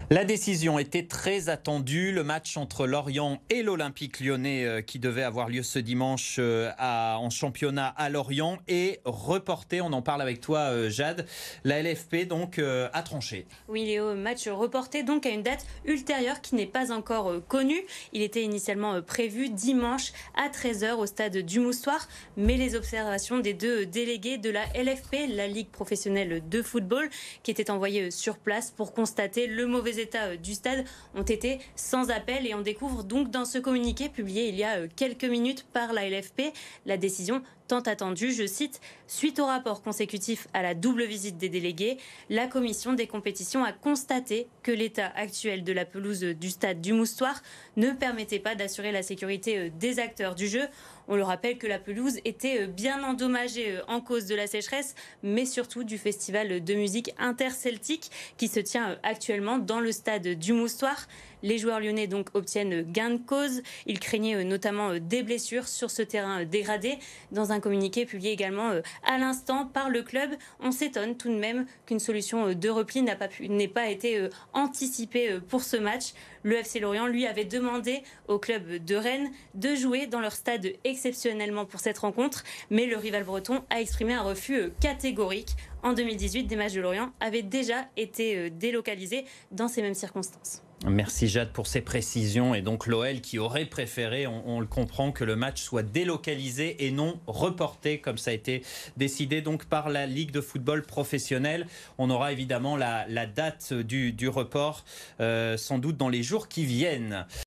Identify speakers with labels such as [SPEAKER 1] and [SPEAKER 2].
[SPEAKER 1] La décision était très attendue. Le match entre Lorient et l'Olympique Lyonnais qui devait avoir lieu ce dimanche en championnat à Lorient est reporté. On en parle avec toi, Jade. La LFP donc a tranché.
[SPEAKER 2] Oui, Léo, match reporté donc à une date ultérieure qui n'est pas encore connue. Il était initialement prévu dimanche à 13h au stade du Moustoir, mais les observations des deux délégués de la LFP, la Ligue professionnelle de football, qui étaient envoyés sur place pour constater le mauvais état du stade, ont été sans appel. Et on découvre donc dans ce communiqué publié il y a quelques minutes par la LFP la décision tant attendue, je cite, « Suite au rapport consécutif à la double visite des délégués, la commission des compétitions a constaté que l'état actuel de la pelouse du stade du Moustoir ne permettait pas d'assurer la sécurité des acteurs du jeu. » On le rappelle que la pelouse était bien endommagée en cause de la sécheresse, mais surtout du festival de musique interceltique qui se tient actuellement dans le stade du Moustoir. Les joueurs lyonnais donc obtiennent gain de cause. Ils craignaient notamment des blessures sur ce terrain dégradé. Dans un communiqué publié également à l'instant par le club, on s'étonne tout de même qu'une solution de repli n'ait pas été anticipée pour ce match. Le FC Lorient, lui, avait demandé au club de Rennes de jouer dans leur stade exceptionnellement pour cette rencontre, mais le rival breton a exprimé un refus catégorique. En 2018, des matchs de Lorient avaient déjà été délocalisés dans ces mêmes circonstances.
[SPEAKER 1] Merci Jade pour ces précisions. Et donc l'OL qui aurait préféré, on le comprend, que le match soit délocalisé et non reporté comme ça a été décidé donc par la Ligue de football professionnelle. On aura évidemment la date du report sans doute dans les jours qui viennent.